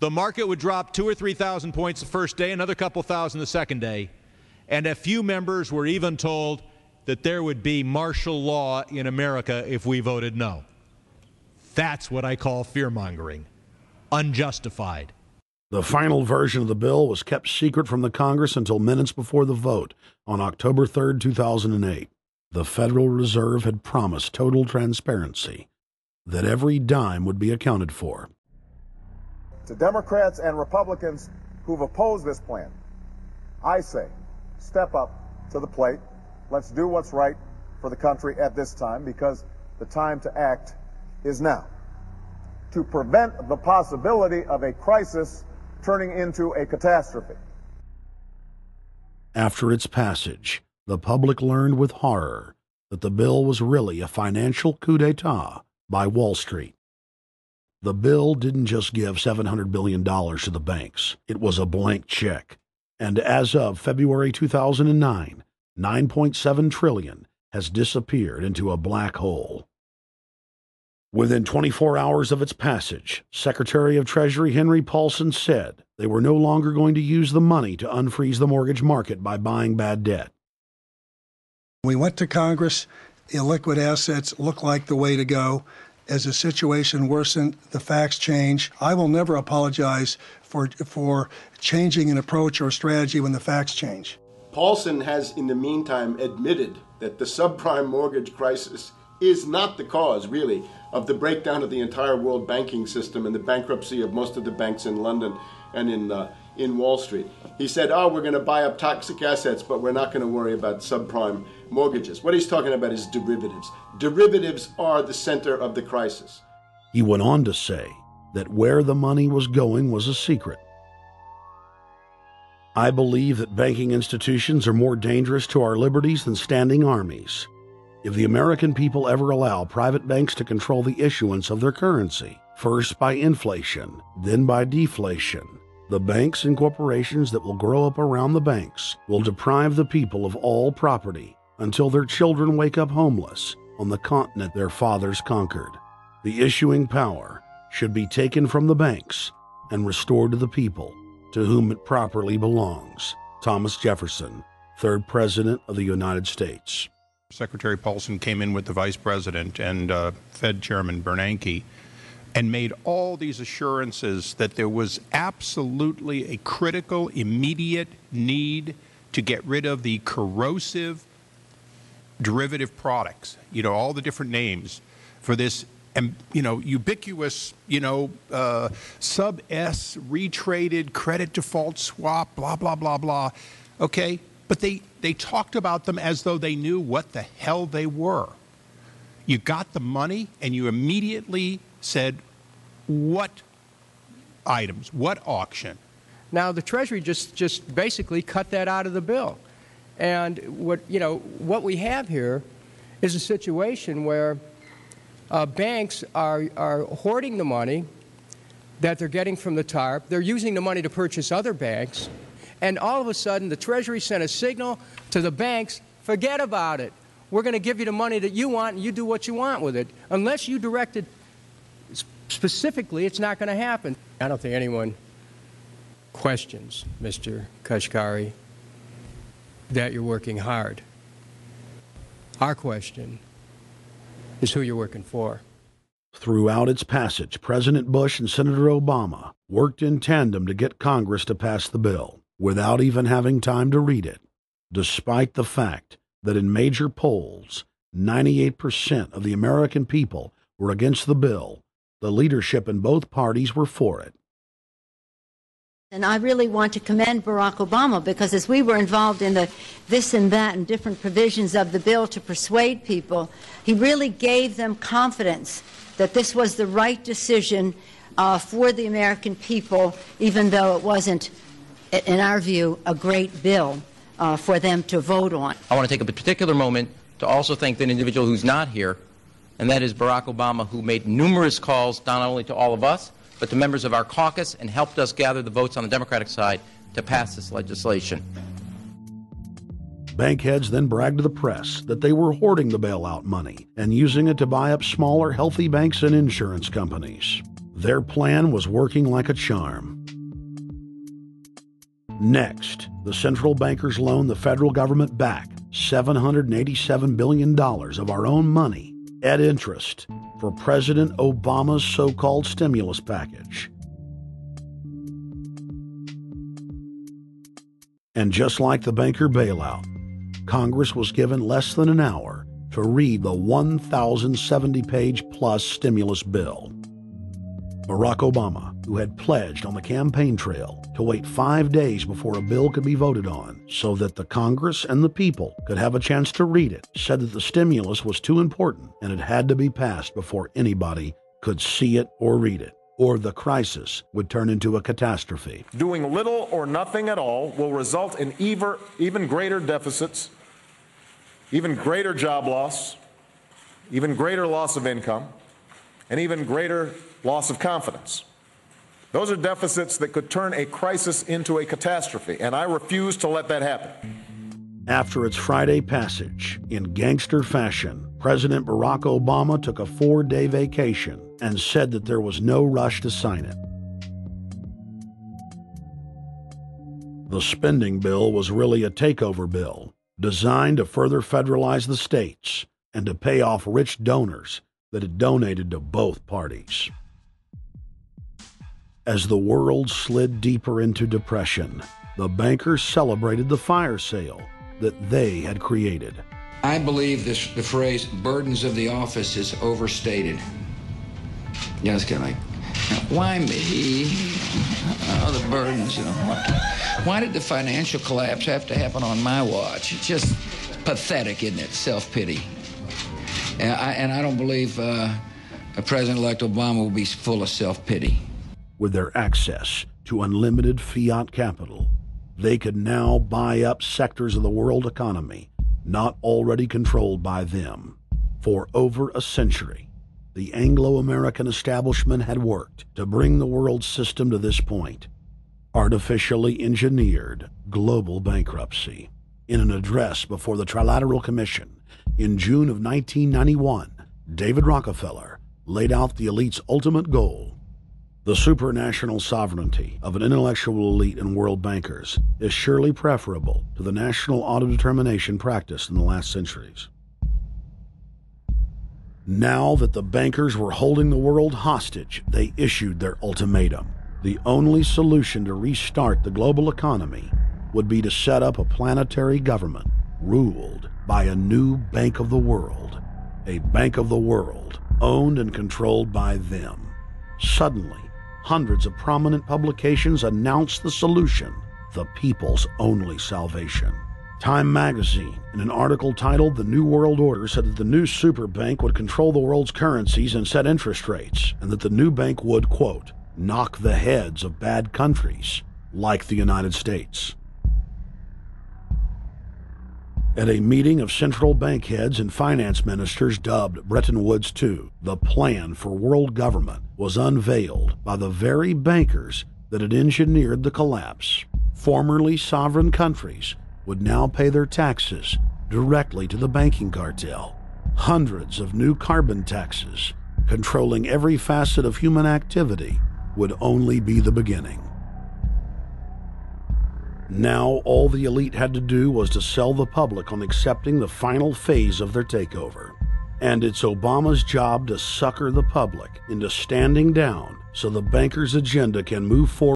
the market would drop 2,000 or 3,000 points the first day, another couple thousand the second day, and a few members were even told that there would be martial law in America if we voted no. That's what I call fear-mongering. Unjustified. The final version of the bill was kept secret from the Congress until minutes before the vote on October 3, 2008. The Federal Reserve had promised total transparency, that every dime would be accounted for. To Democrats and Republicans who've opposed this plan, I say, step up to the plate. Let's do what's right for the country at this time, because the time to act is now. To prevent the possibility of a crisis turning into a catastrophe. After its passage, the public learned with horror that the bill was really a financial coup d'etat by Wall Street. The bill didn't just give $700 billion to the banks. It was a blank check. And as of February 2009, $9.7 trillion has disappeared into a black hole. Within 24 hours of its passage, Secretary of Treasury Henry Paulson said they were no longer going to use the money to unfreeze the mortgage market by buying bad debt. We went to Congress. Illiquid assets look like the way to go. As the situation worsened, the facts change. I will never apologize for changing an approach or strategy when the facts change. Paulson has, in the meantime, admitted that the subprime mortgage crisis is not the cause, really, of the breakdown of the entire world banking system and the bankruptcy of most of the banks in London and in Wall Street. He said, we're going to buy up toxic assets, but we're not going to worry about subprime mortgages. What he's talking about is derivatives. Derivatives are the center of the crisis. He went on to say that where the money was going was a secret. I believe that banking institutions are more dangerous to our liberties than standing armies. If the American people ever allow private banks to control the issuance of their currency, first by inflation, then by deflation, the banks and corporations that will grow up around the banks will deprive the people of all property until their children wake up homeless on the continent their fathers conquered. The issuing power should be taken from the banks and restored to the people, to whom it properly belongs. Thomas Jefferson, 3rd President of the United States. Secretary Paulson came in with the Vice President and Fed Chairman Bernanke and made all these assurances that there was absolutely a critical, immediate need to get rid of the corrosive derivative products, all the different names for this, ubiquitous, sub-S retraded credit default swap, blah, blah, blah, blah. Okay? But they talked about them as though they knew what the hell they were. You got the money and you immediately said, what items, what auction? Now, the Treasury just basically cut that out of the bill. And what we have here is a situation where banks are hoarding the money that they're getting from the TARP. They're using the money to purchase other banks. And all of a sudden, the Treasury sent a signal to the banks, forget about it. We're going to give you the money that you want, and you do what you want with it. Unless you direct it specifically, it's not going to happen. I don't think anyone questions, Mr. Kashkari, that you're working hard. Our question is who you're working for. Throughout its passage, President Bush and Senator Obama worked in tandem to get Congress to pass the bill, without even having time to read it, despite the fact that in major polls, 98% of the American people were against the bill. The leadership in both parties were for it. And I really want to commend Barack Obama, because as we were involved in the this and that and different provisions of the bill to persuade people, he really gave them confidence that this was the right decision for the American people, even though it wasn't, in our view, a great bill for them to vote on. I want to take a particular moment to also thank an individual who's not here, and that is Barack Obama, who made numerous calls not only to all of us, but to members of our caucus, and helped us gather the votes on the Democratic side to pass this legislation. Bank heads then bragged to the press that they were hoarding the bailout money and using it to buy up smaller, healthy banks and insurance companies. Their plan was working like a charm. Next, the central bankers loaned the federal government back $787 billion of our own money at interest for President Obama's so-called stimulus package. And just like the banker bailout, Congress was given less than an hour to read the 1,070-page-plus stimulus bill. Barack Obama, who had pledged on the campaign trail to wait 5 days before a bill could be voted on so that the Congress and the people could have a chance to read it, said that the stimulus was too important and it had to be passed before anybody could see it or read it, or the crisis would turn into a catastrophe. Doing little or nothing at all will result in even greater deficits, even greater job loss, even greater loss of income, and even greater loss of confidence. Those are deficits that could turn a crisis into a catastrophe, and I refuse to let that happen. After its Friday passage, in gangster fashion, President Barack Obama took a 4-day vacation and said that there was no rush to sign it. The spending bill was really a takeover bill, designed to further federalize the states and to pay off rich donors that had donated to both parties. As the world slid deeper into depression, the bankers celebrated the fire sale that they had created. I believe the phrase burdens of the office is overstated. Yeah, it's kind of like, why me? Oh, the burdens, you know. Why did the financial collapse have to happen on my watch? It's just pathetic, isn't it? Self-pity. And I don't believe President-elect Obama will be full of self-pity. With their access to unlimited fiat capital, they could now buy up sectors of the world economy not already controlled by them. For over a century, the Anglo-American establishment had worked to bring the world system to this point: artificially engineered global bankruptcy. In an address before the Trilateral Commission in June of 1991, David Rockefeller laid out the elite's ultimate goal. The supranational sovereignty of an intellectual elite and world bankers is surely preferable to the national autodetermination practiced in the last centuries. Now that the bankers were holding the world hostage, they issued their ultimatum. The only solution to restart the global economy would be to set up a planetary government ruled by a new Bank of the World, a Bank of the World owned and controlled by them. Suddenly, hundreds of prominent publications announced the solution: the people's only salvation. Time magazine, in an article titled "The New World Order," said that the new super bank would control the world's currencies and set interest rates, and that the new bank would, quote, knock the heads of bad countries like the United States. At a meeting of central bank heads and finance ministers dubbed Bretton Woods II, the plan for world government was unveiled by the very bankers that had engineered the collapse. Formerly sovereign countries would now pay their taxes directly to the banking cartel. Hundreds of new carbon taxes, controlling every facet of human activity, would only be the beginning. Now all the elite had to do was to sell the public on accepting the final phase of their takeover. And it's Obama's job to sucker the public into standing down so the bankers' agenda can move forward